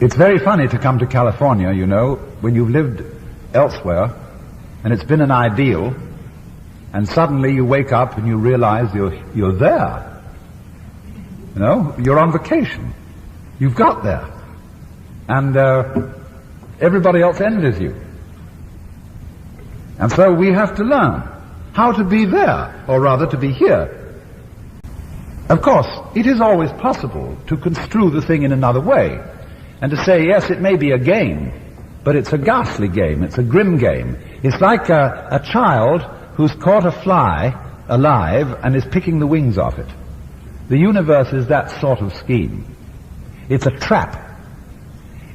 It's very funny to come to California, you know, when you've lived elsewhere and it's been an ideal, and suddenly you wake up and you realize you're there. You know, you're on vacation. You've got there. And everybody else envies you. And so we have to learn how to be there, or rather to be here. Of course, it is always possible to construe the thing in another way, and to say, yes, it may be a game, but it's a ghastly game, it's a grim game. It's like a child who's caught a fly alive and is picking the wings off it. The universe is that sort of scheme. It's a trap.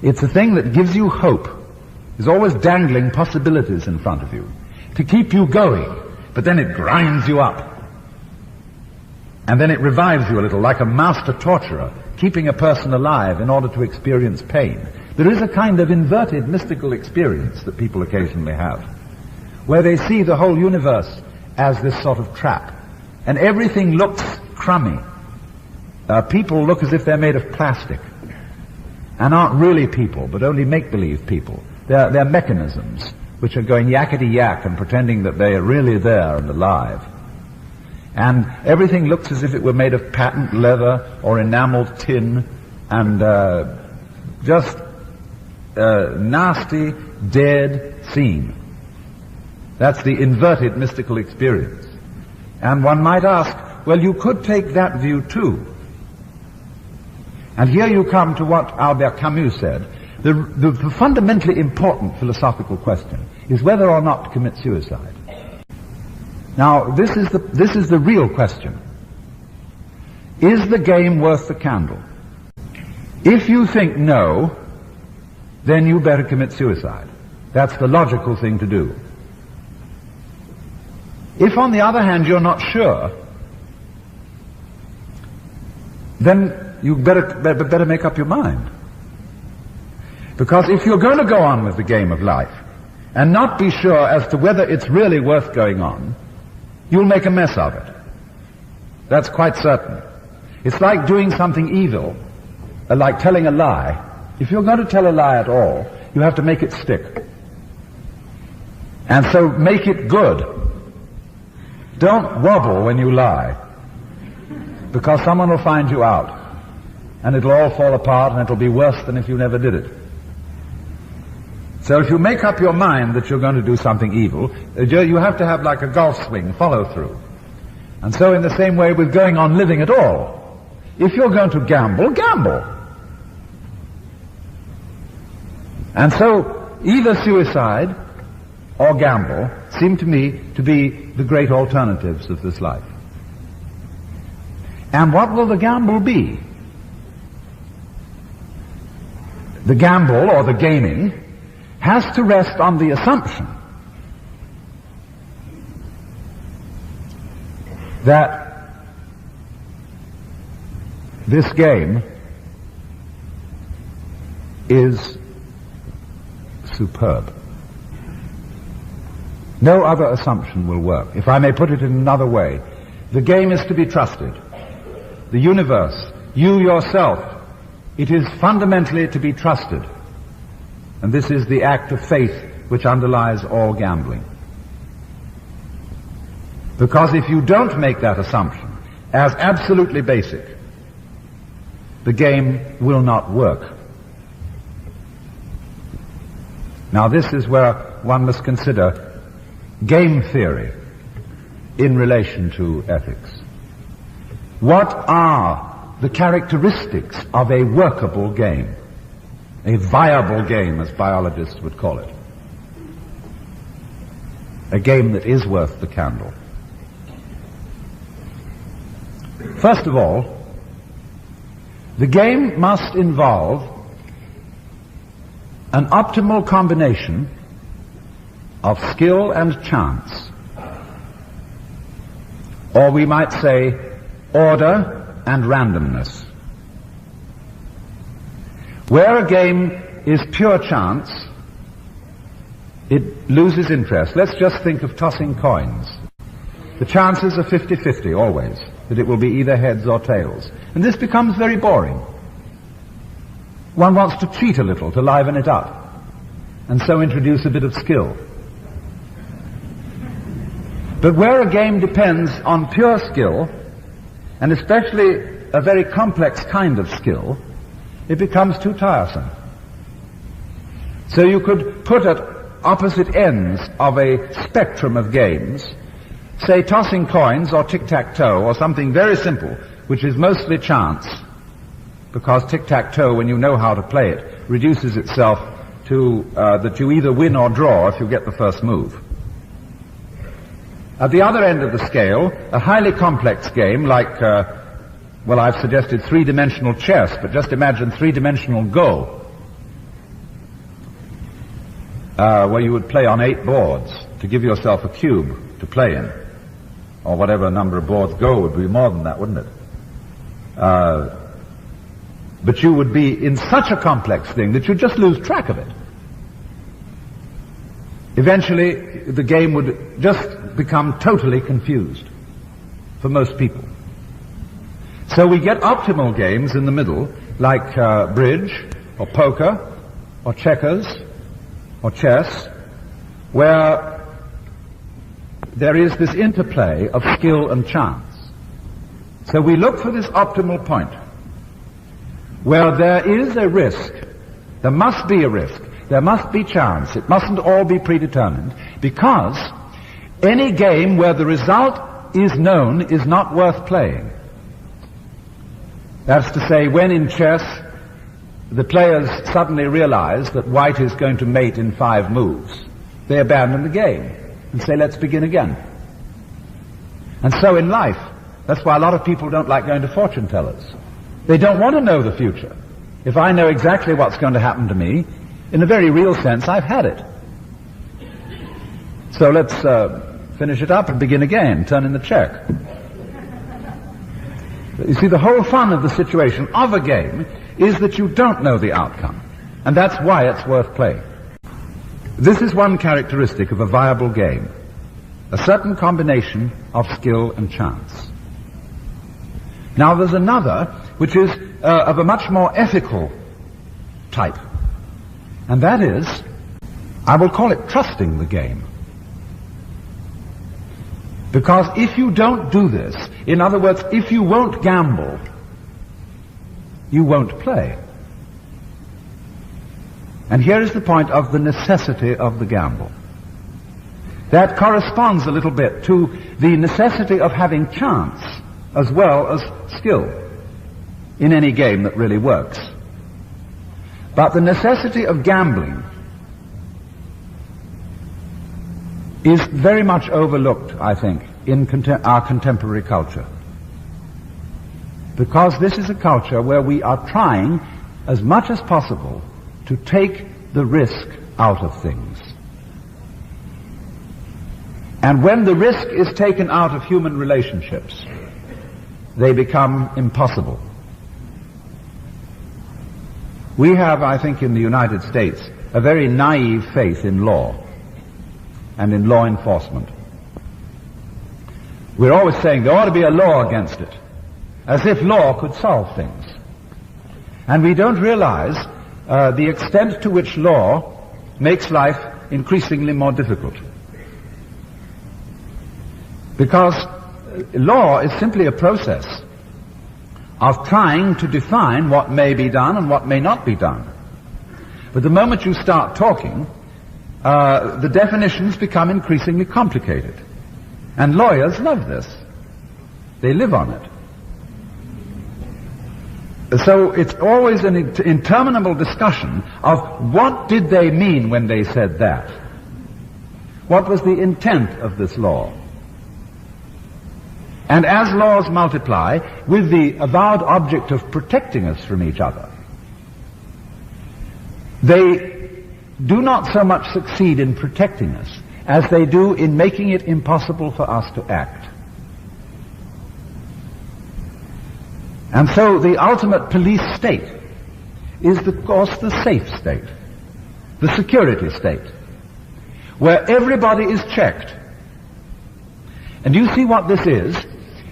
It's a thing that gives you hope. There's always dangling possibilities in front of you to keep you going, but then it grinds you up. And then it revives you a little, like a master torturer, keeping a person alive in order to experience pain. There is a kind of inverted mystical experience that people occasionally have, where they see the whole universe as this sort of trap, and everything looks crummy. People look as if they're made of plastic, and aren't really people, but only make-believe people. They're mechanisms which are going yakety-yak and pretending that they are really there and alive. And everything looks as if it were made of patent leather or enameled tin, and just nasty, dead scene. That's the inverted mystical experience. And one might ask, well, you could take that view too. And here you come to what Albert Camus said. The fundamentally important philosophical question is whether or not to commit suicide. Now, this is the real question. Is the game worth the candle? If you think no, then you better commit suicide. That's the logical thing to do. If, on the other hand, you're not sure, then you better make up your mind. Because if you're going to go on with the game of life and not be sure as to whether it's really worth going on, you'll make a mess of it. That's quite certain. It's like doing something evil, like telling a lie. If you're going to tell a lie at all, you have to make it stick. And so make it good. Don't wobble when you lie, because someone will find you out, and it'll all fall apart, and it'll be worse than if you never did it. So if you make up your mind that you're going to do something evil, you have to have like a golf swing, follow through. And so in the same way with going on living at all, if you're going to gamble, gamble. And so either suicide or gamble seem to me to be the great alternatives of this life. And what will the gamble be? The gamble, or the gaming, has to rest on the assumption that this game is superb. No other assumption will work. If I may put it in another way, the game is to be trusted. The universe, you yourself, it is fundamentally to be trusted. And this is the act of faith which underlies all gambling. Because if you don't make that assumption as absolutely basic, the game will not work. Now this is where one must consider game theory in relation to ethics. What are the characteristics of a workable game? A viable game, as biologists would call it. A game that is worth the candle. First of all, the game must involve an optimal combination of skill and chance. Or we might say order and randomness. Where a game is pure chance, it loses interest. Let's just think of tossing coins. The chances are 50-50 always, that it will be either heads or tails. And this becomes very boring. One wants to cheat a little to liven it up, and so introduce a bit of skill. But where a game depends on pure skill, and especially a very complex kind of skill, it becomes too tiresome. So you could put at opposite ends of a spectrum of games, say tossing coins or tic-tac-toe or something very simple, which is mostly chance, because tic-tac-toe, when you know how to play it, reduces itself to that you either win or draw if you get the first move. At the other end of the scale, a highly complex game like, well, I've suggested three-dimensional chess, but just imagine three-dimensional Go, where you would play on 8 boards to give yourself a cube to play in, or whatever number of boards. Go would be more than that, wouldn't it? But you would be in such a complex thing that you'd just lose track of it. Eventually, the game would just become totally confused for most people. So we get optimal games in the middle, like bridge, or poker, or checkers, or chess, where there is this interplay of skill and chance. So we look for this optimal point, where there is a risk, there must be a risk, there must be chance, it mustn't all be predetermined, because any game where the result is known is not worth playing. That's to say, when in chess the players suddenly realize that white is going to mate in 5 moves, they abandon the game and say, let's begin again. And so in life, that's why a lot of people don't like going to fortune tellers. They don't want to know the future. If I know exactly what's going to happen to me, in a very real sense, I've had it. So let's finish it up and begin again, turn in the check. You see, the whole fun of the situation of a game is that you don't know the outcome, and that's why it's worth playing. This is one characteristic of a viable game, a certain combination of skill and chance. Now there's another, which is of a much more ethical type, and that is, I will call it trusting the game. Because if you don't do this, in other words, if you won't gamble, you won't play. And here is the point of the necessity of the gamble. That corresponds a little bit to the necessity of having chance as well as skill in any game that really works. But the necessity of gambling is very much overlooked, I think, in our contemporary culture. Because this is a culture where we are trying, as much as possible, to take the risk out of things. And when the risk is taken out of human relationships, they become impossible. We have, I think, in the United States, a very naive faith in law and in law enforcement. We're always saying there ought to be a law against it, as if law could solve things. And we don't realize the extent to which law makes life increasingly more difficult. Because law is simply a process of trying to define what may be done and what may not be done. But the moment you start talking, the definitions become increasingly complicated. And lawyers love this. They live on it. So it's always an interminable discussion of what did they mean when they said that? What was the intent of this law? And as laws multiply, with the avowed object of protecting us from each other, they do not so much succeed in protecting us as they do in making it impossible for us to act. And so the ultimate police state is, of course, the safe state, the security state, where everybody is checked. And you see what this is?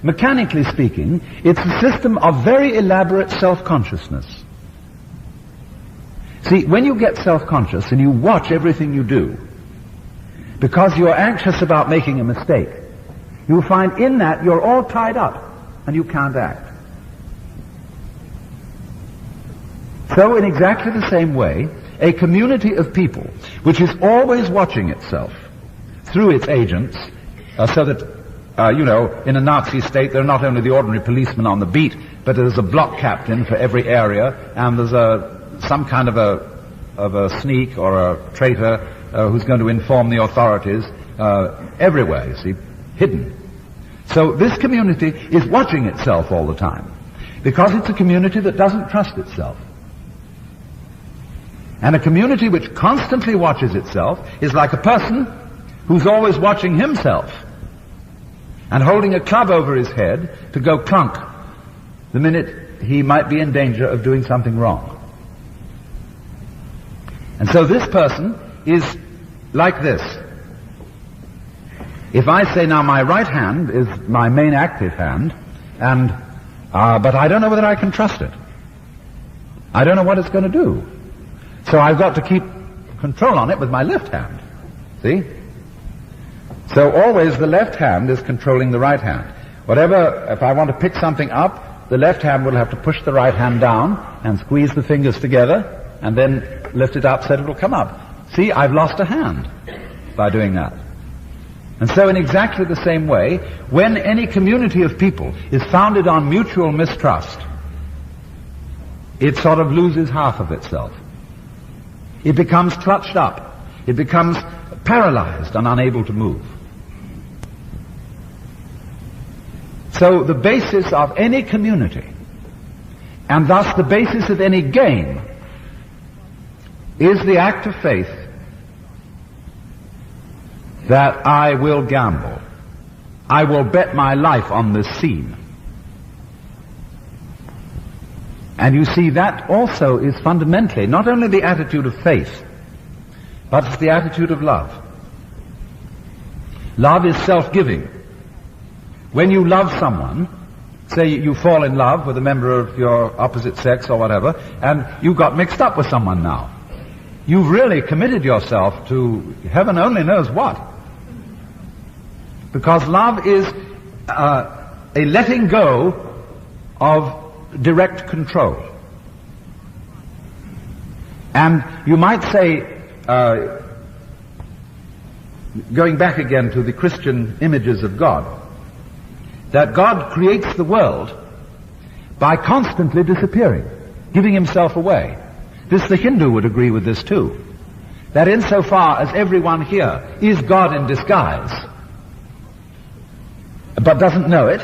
Mechanically speaking, it's a system of very elaborate self-consciousness. See, when you get self-conscious and you watch everything you do, because you're anxious about making a mistake, you'll find in that you're all tied up and you can't act. So in exactly the same way, a community of people which is always watching itself through its agents, so that, in a Nazi state there are not only the ordinary policemen on the beat, but there's a block captain for every area, and there's some kind of a sneak or a traitor who's going to inform the authorities everywhere, you see, hidden. So this community is watching itself all the time, because it's a community that doesn't trust itself. And a community which constantly watches itself is like a person who's always watching himself and holding a club over his head to go clunk the minute he might be in danger of doing something wrong. And so this person is like this. If I say now my right hand is my main active hand, and but I don't know whether I can trust it. I don't know what it's going to do. So I've got to keep control on it with my left hand. See? So always the left hand is controlling the right hand. If I want to pick something up, the left hand will have to push the right hand down and squeeze the fingers together and then lift it up so that it will come up. See, I've lost a hand by doing that. And so in exactly the same way, when any community of people is founded on mutual mistrust, it sort of loses half of itself. It becomes clutched up. It becomes paralyzed and unable to move. So the basis of any community, and thus the basis of any game, is the act of faith that I will gamble. I will bet my life on this scene. And you see, that also is fundamentally not only the attitude of faith, but it's the attitude of love. Love is self-giving. When you love someone, say you fall in love with a member of your opposite sex or whatever, and you got mixed up with someone now, you've really committed yourself to heaven only knows what. Because love is a letting go of direct control. And you might say, going back again to the Christian images of God, that God creates the world by constantly disappearing, giving himself away. The Hindu would agree with this too. That insofar as everyone here is God in disguise, but doesn't know it,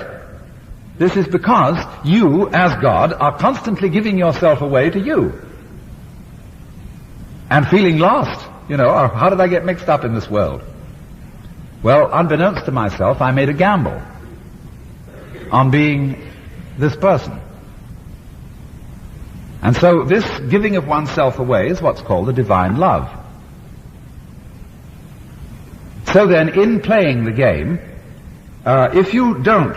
this is because you, as God, are constantly giving yourself away to you. And feeling lost, or how did I get mixed up in this world? Well, unbeknownst to myself, I made a gamble on being this person. And so this giving of oneself away is what's called the divine love. So then, in playing the game, if you don't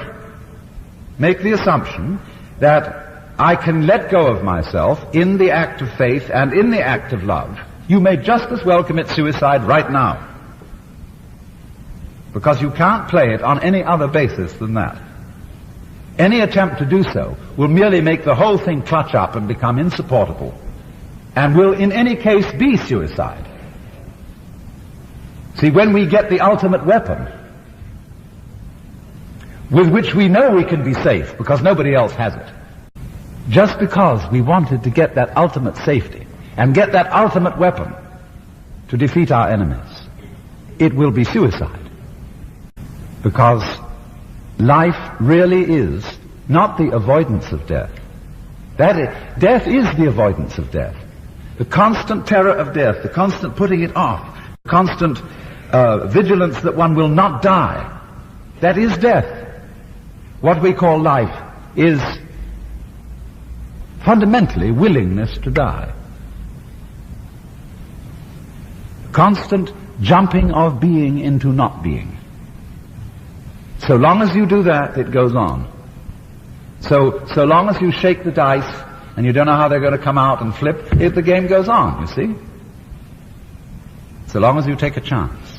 make the assumption that I can let go of myself in the act of faith and in the act of love, you may just as well commit suicide right now. Because you can't play it on any other basis than that. Any attempt to do so will merely make the whole thing clutch up and become insupportable, and will in any case be suicide. See, when we get the ultimate weapon, with which we know we can be safe because nobody else has it, just because we wanted to get that ultimate safety and get that ultimate weapon to defeat our enemies, it will be suicide. Because life really is not the avoidance of death. Death is the avoidance of death. The constant terror of death, the constant putting it off, the constant vigilance that one will not die, that is death. What we call life is fundamentally willingness to die. Constant jumping of being into not being. So long as you do that, it goes on. So long as you shake the dice, and you don't know how they're going to come out and flip, the game goes on, you see? So long as you take a chance.